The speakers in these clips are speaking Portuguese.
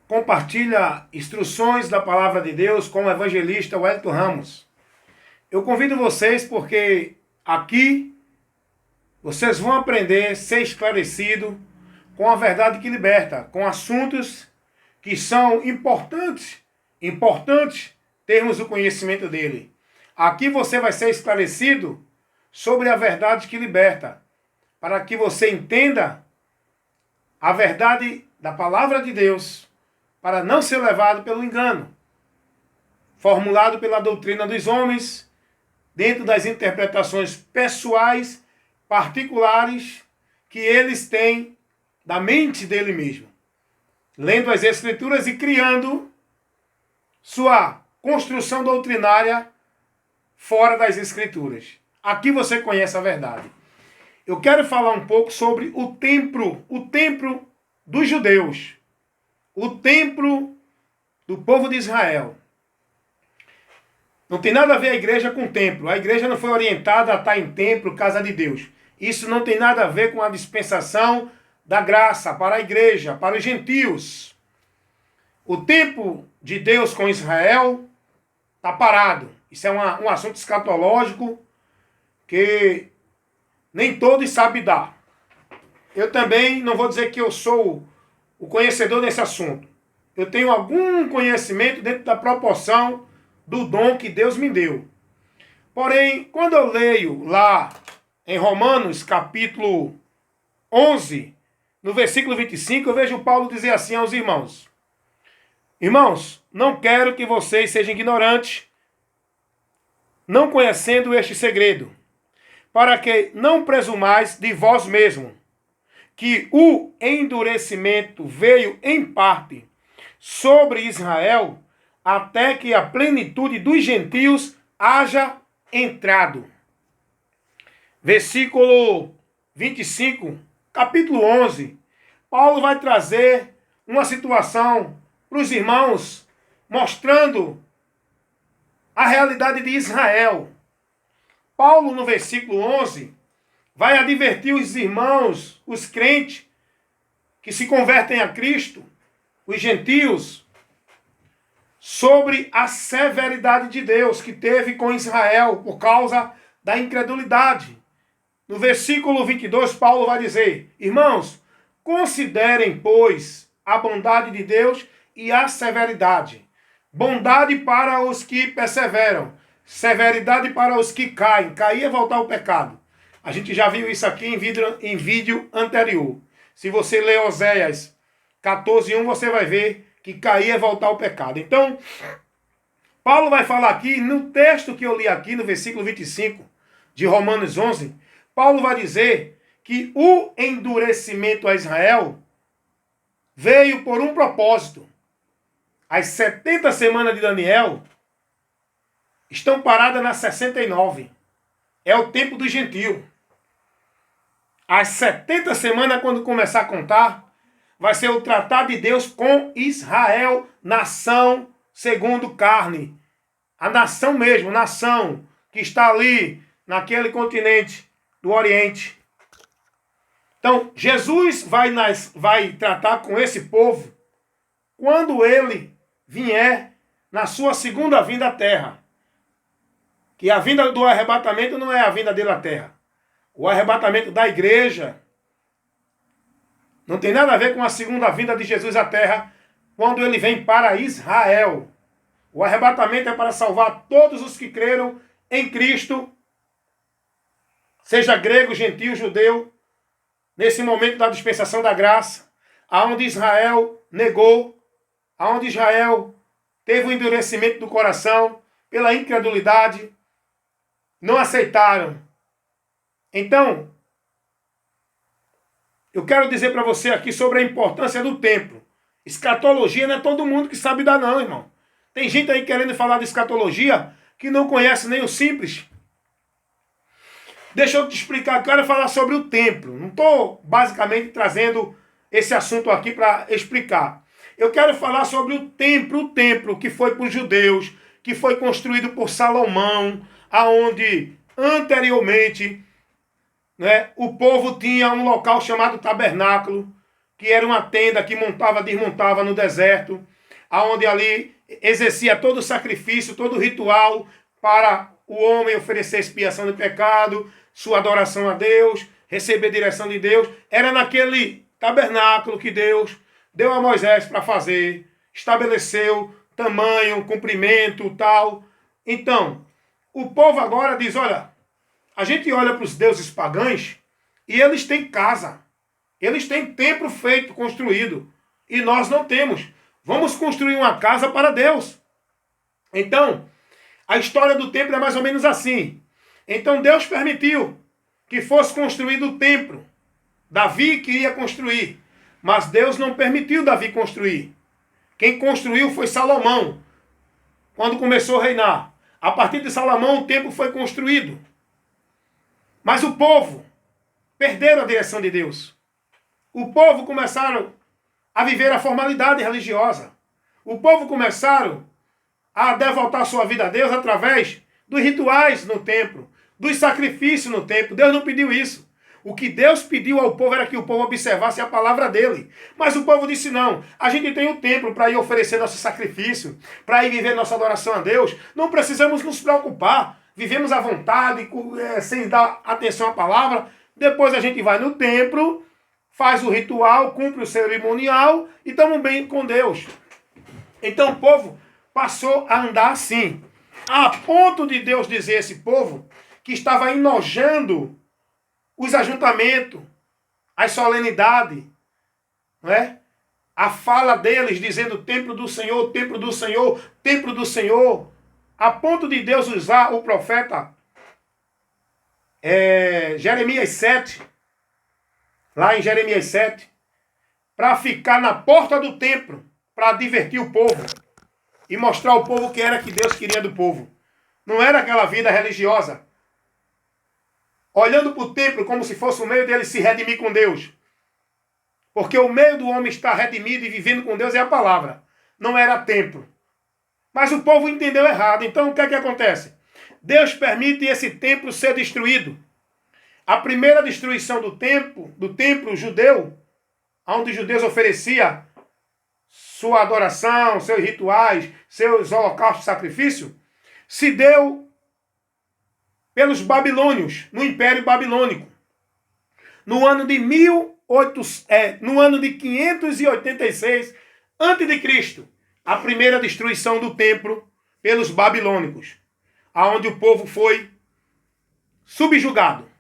compartilha instruções da Palavra de Deus com o evangelista Wellington Ramos. Eu convido vocês porque aqui vocês vão aprender a ser esclarecido com a verdade que liberta, com assuntos que são importantes termos o conhecimento dele. Aqui você vai ser esclarecido sobre a verdade que liberta, para que você entenda a verdade da Palavra de Deus, para não ser levado pelo engano, formulado pela doutrina dos homens, dentro das interpretações pessoais, particulares, que eles têm da mente dele mesmo. Lendo as Escrituras e criando sua construção doutrinária fora das Escrituras. Aqui você conhece a verdade. Eu quero falar um pouco sobre o templo dos judeus, o templo do povo de Israel. Não tem nada a ver a igreja com o templo. A igreja não foi orientada a estar em templo, casa de Deus. Isso não tem nada a ver com a dispensação da graça para a igreja, para os gentios. O templo de Deus com Israel está parado. Isso é um assunto escatológico que nem todos sabem dar. Eu também não vou dizer que eu sou o conhecedor desse assunto. Eu tenho algum conhecimento dentro da proporção do dom que Deus me deu. Porém, quando eu leio lá em Romanos capítulo 11, no versículo 25, eu vejo Paulo dizer assim aos irmãos: Irmãos, não quero que vocês sejam ignorantes, não conhecendo este segredo, para que não presumais de vós mesmo, que o endurecimento veio em parte sobre Israel, até que a plenitude dos gentios haja entrado. Versículo 25, capítulo 11. Paulo vai trazer uma situação para os irmãos, mostrando a realidade de Israel. Paulo, no versículo 11, vai advertir os irmãos, os crentes, que se convertem a Cristo, os gentios, sobre a severidade de Deus que teve com Israel por causa da incredulidade. No versículo 22, Paulo vai dizer: Irmãos, considerem, pois, a bondade de Deus e a severidade. Bondade para os que perseveram, severidade para os que caem. Cair é voltar ao pecado. A gente já viu isso aqui em vídeo anterior. Se você ler Oséias 14:1, você vai ver que cair é voltar ao pecado. Então, Paulo vai falar aqui, no texto que eu li aqui, no versículo 25 de Romanos 11, Paulo vai dizer que o endurecimento a Israel veio por um propósito. As 70 semanas de Daniel estão paradas nas 69. É o tempo do gentio. As 70 semanas, quando começar a contar, vai ser o tratado de Deus com Israel, nação segundo carne. A nação mesmo, nação que está ali, naquele continente do Oriente. Então, Jesus vai tratar com esse povo quando ele vier na sua segunda vinda à terra. Que a vinda do arrebatamento não é a vinda dele à terra. O arrebatamento da igreja não tem nada a ver com a segunda vinda de Jesus à terra, quando ele vem para Israel. O arrebatamento é para salvar todos os que creram em Cristo, seja grego, gentio, judeu, nesse momento da dispensação da graça, aonde Israel negou, aonde Israel teve o endurecimento do coração pela incredulidade, não aceitaram. Então, eu quero dizer para você aqui sobre a importância do templo. Escatologia não é todo mundo que sabe dar não, irmão. Tem gente aí querendo falar de escatologia que não conhece nem o simples. Deixa eu te explicar, eu quero falar sobre o templo. Não estou basicamente trazendo esse assunto aqui para explicar. Eu quero falar sobre o templo que foi para os judeus, que foi construído por Salomão, aonde anteriormente, né, o povo tinha um local chamado tabernáculo, que era uma tenda que montava, desmontava no deserto, aonde ali exercia todo o sacrifício, todo o ritual para o homem oferecer expiação de pecado, sua adoração a Deus, receber direção de Deus. Era naquele tabernáculo que Deus deu a Moisés para fazer, estabeleceu tamanho, comprimento, tal. Então, o povo agora diz, olha, a gente olha para os deuses pagãos e eles têm casa, eles têm templo feito, construído, e nós não temos. Vamos construir uma casa para Deus. Então, a história do templo é mais ou menos assim. Então Deus permitiu que fosse construído o templo. Davi queria construir, mas Deus não permitiu Davi construir. Quem construiu foi Salomão, quando começou a reinar. A partir de Salomão o templo foi construído. Mas o povo perderam a direção de Deus. O povo começaram a viver a formalidade religiosa. O povo começaram a devotar sua vida a Deus através dos rituais no templo, dos sacrifícios no templo. Deus não pediu isso. O que Deus pediu ao povo era que o povo observasse a palavra dele. Mas o povo disse não. A gente tem um templo para ir oferecer nosso sacrifício, para ir viver nossa adoração a Deus. Não precisamos nos preocupar. Vivemos à vontade, sem dar atenção à palavra. Depois a gente vai no templo, faz o ritual, cumpre o cerimonial e estamos bem com Deus. Então o povo passou a andar assim. A ponto de Deus dizer a esse povo que estava enojando os ajuntamentos, as solenidades, não é? A fala deles dizendo templo do Senhor, templo do Senhor, templo do Senhor. A ponto de Deus usar o profeta Jeremias 7, lá em Jeremias 7, para ficar na porta do templo, para divertir o povo e mostrar ao povo o que era que Deus queria do povo. Não era aquela vida religiosa, olhando para o templo como se fosse o meio dele se redimir com Deus. Porque o meio do homem estar redimido e vivendo com Deus é a palavra. Não era templo. Mas o povo entendeu errado. Então o que é que acontece? Deus permite esse templo ser destruído. A primeira destruição do templo judeu, onde os judeus ofereciam sua adoração, seus rituais, seus holocaustos de sacrifício, se deu pelos babilônios, no Império Babilônico. No ano de 586 a.C., a primeira destruição do templo pelos babilônicos, aonde o povo foi subjugado.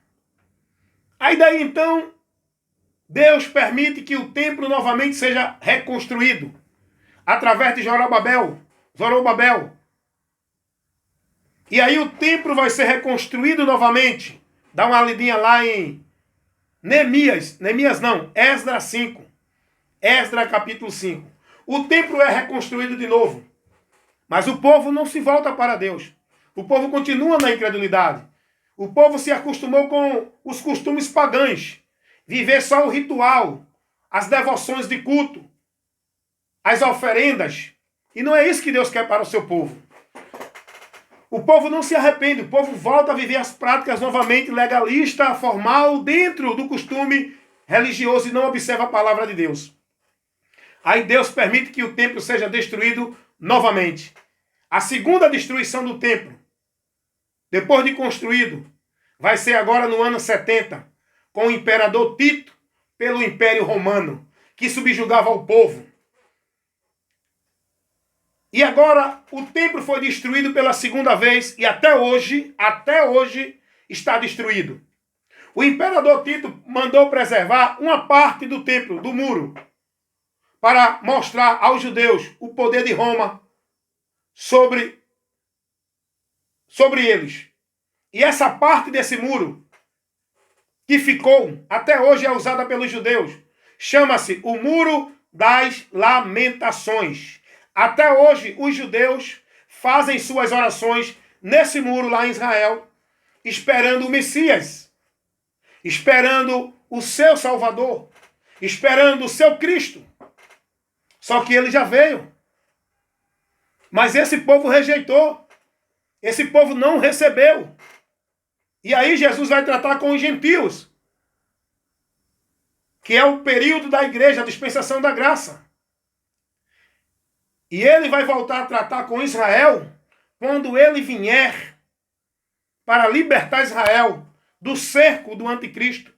Aí daí então, Deus permite que o templo novamente seja reconstruído, através de Zorobabel. E aí o templo vai ser reconstruído novamente. Dá uma lidinha lá em Esdras 5. Esdras capítulo 5. O templo é reconstruído de novo. Mas o povo não se volta para Deus. O povo continua na incredulidade. O povo se acostumou com os costumes pagãos. Viver só o ritual, as devoções de culto, as oferendas. E não é isso que Deus quer para o seu povo. O povo não se arrepende, o povo volta a viver as práticas novamente legalista, formal, dentro do costume religioso e não observa a palavra de Deus. Aí Deus permite que o templo seja destruído novamente. A segunda destruição do templo, depois de construído, vai ser agora no ano 70, com o imperador Tito, pelo Império Romano, que subjugava o povo. E agora o templo foi destruído pela segunda vez e até hoje está destruído. O imperador Tito mandou preservar uma parte do templo, do muro, para mostrar aos judeus o poder de Roma sobre eles. E essa parte desse muro, que ficou, até hoje é usada pelos judeus, chama-se o Muro das Lamentações. Até hoje, os judeus fazem suas orações nesse muro lá em Israel, esperando o Messias, esperando o seu Salvador, esperando o seu Cristo. Só que ele já veio. Mas esse povo rejeitou. Esse povo não recebeu. E aí Jesus vai tratar com os gentios, que é o período da igreja, a dispensação da graça. E ele vai voltar a tratar com Israel quando ele vier para libertar Israel do cerco do anticristo.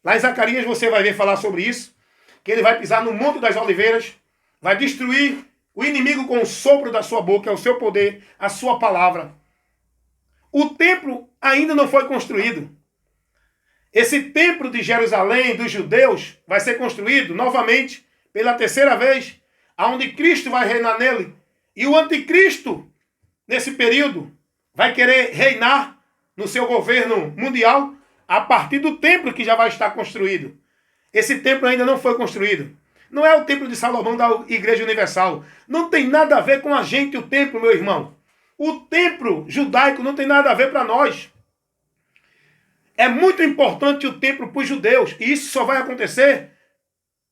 Lá em Zacarias você vai ver falar sobre isso, que ele vai pisar no Monte das Oliveiras, vai destruir o inimigo com o sopro da sua boca, é o seu poder, a sua palavra. O templo ainda não foi construído. Esse templo de Jerusalém, dos judeus, vai ser construído novamente pela terceira vez, aonde Cristo vai reinar nele. E o anticristo, nesse período, vai querer reinar no seu governo mundial a partir do templo que já vai estar construído. Esse templo ainda não foi construído. Não é o templo de Salomão da Igreja Universal. Não tem nada a ver com a gente o templo, meu irmão. O templo judaico não tem nada a ver para nós. É muito importante o templo para os judeus. E isso só vai acontecer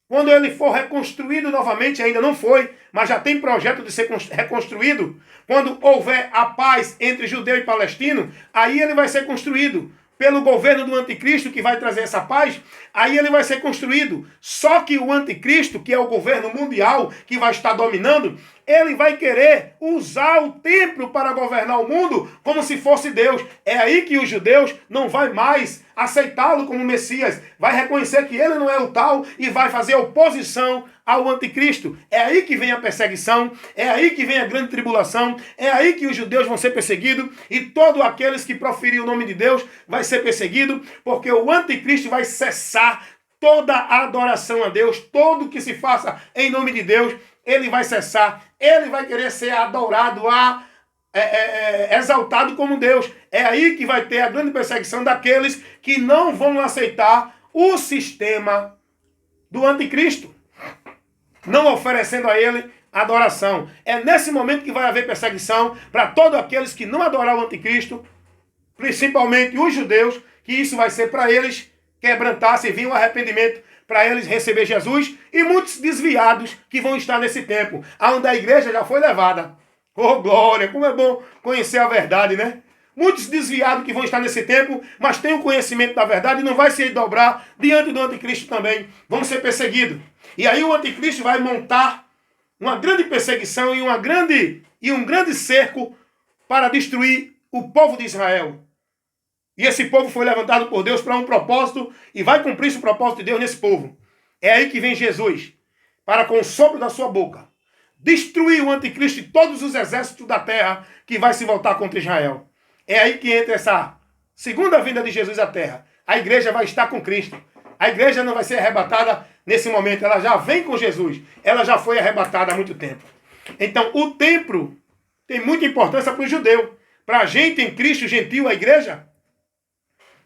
quando ele for reconstruído novamente. Ainda não foi, mas já tem projeto de ser reconstruído. Quando houver a paz entre judeu e palestino, aí ele vai ser construído pelo governo do anticristo, que vai trazer essa paz. Aí ele vai ser construído. Só que o anticristo, que é o governo mundial, que vai estar dominando, ele vai querer usar o templo para governar o mundo como se fosse Deus. É aí que os judeus não vai mais aceitá-lo como Messias. Vai reconhecer que ele não é o tal e vai fazer oposição ao anticristo. É aí que vem a perseguição, é aí que vem a grande tribulação, é aí que os judeus vão ser perseguidos e todos aqueles que proferirem o nome de Deus vai ser perseguido, porque o anticristo vai cessar toda a adoração a Deus, todo que se faça em nome de Deus, ele vai cessar, ele vai querer ser adorado, exaltado como Deus. É aí que vai ter a grande perseguição daqueles que não vão aceitar o sistema do anticristo, não oferecendo a ele adoração. É nesse momento que vai haver perseguição para todos aqueles que não adorar o anticristo, principalmente os judeus, que isso vai ser para eles quebrantar-se e vir um arrependimento para eles receber Jesus, e muitos desviados que vão estar nesse tempo, onde a igreja já foi levada. Oh, glória! Como é bom conhecer a verdade, né? Muitos desviados que vão estar nesse tempo, mas têm o conhecimento da verdade e não vai se dobrar diante do anticristo também. Vão ser perseguidos. E aí o anticristo vai montar uma grande perseguição e um grande cerco para destruir o povo de Israel. E esse povo foi levantado por Deus para um propósito e vai cumprir esse propósito de Deus nesse povo. É aí que vem Jesus, para com o sopro da sua boca, destruir o anticristo e todos os exércitos da terra que vai se voltar contra Israel. É aí que entra essa segunda vinda de Jesus à terra. A igreja vai estar com Cristo. A igreja não vai ser arrebatada nesse momento. Ela já vem com Jesus. Ela já foi arrebatada há muito tempo. Então, o templo tem muita importância para o judeu. Para a gente em Cristo gentil, a igreja,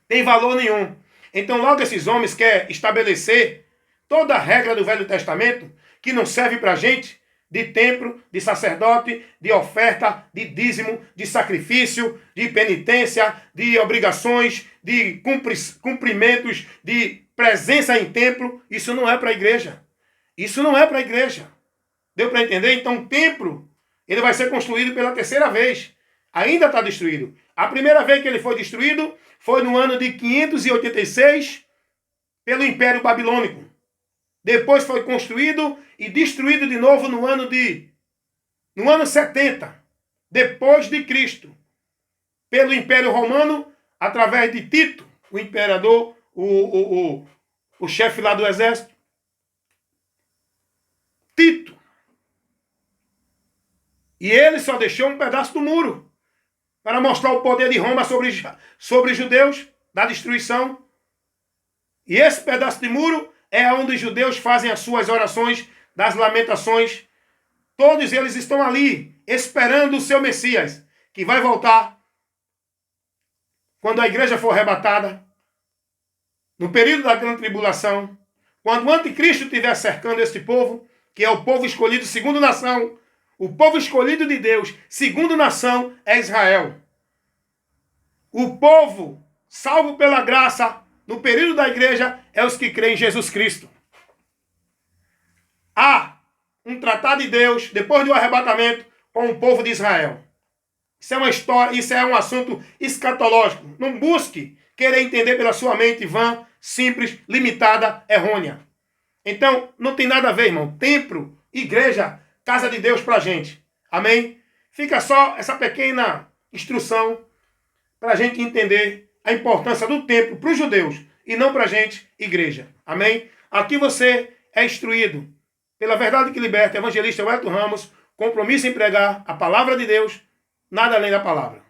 tem valor nenhum. Então, logo esses homens querem estabelecer toda a regra do Velho Testamento, que não serve para a gente, de templo, de sacerdote, de oferta, de dízimo, de sacrifício, de penitência, de obrigações, de cumprimentos, de presença em templo. Isso não é para a igreja. Isso não é para a igreja. Deu para entender? Então o templo, ele vai ser construído pela terceira vez. Ainda está destruído. A primeira vez que ele foi destruído foi no ano de 586 pelo Império Babilônico. Depois foi construído e destruído de novo no ano 70, depois de Cristo, pelo Império Romano, através de Tito, o imperador, o chefe lá do exército. Tito. E ele só deixou um pedaço do muro para mostrar o poder de Roma sobre os judeus, da destruição. E esse pedaço de muro é onde os judeus fazem as suas orações das lamentações. Todos eles estão ali, esperando o seu Messias, que vai voltar quando a igreja for arrebatada, no período da grande tribulação, quando o anticristo estiver cercando esse povo, que é o povo escolhido segundo nação. O povo escolhido de Deus, segundo nação, é Israel. O povo salvo pela graça, no período da igreja, é os que creem em Jesus Cristo. Há um tratado de Deus, depois do arrebatamento, com o povo de Israel. Isso é uma história, isso é um assunto escatológico. Não busque querer entender pela sua mente vã, simples, limitada, errônea. Então, não tem nada a ver, irmão. Templo, igreja, casa de Deus pra gente. Amém? Fica só essa pequena instrução para a gente entender a importância do templo para os judeus e não para a gente, igreja. Amém? Aqui você é instruído pela verdade que liberta, evangelista Wellington Ramos, compromisso em pregar a palavra de Deus, nada além da palavra.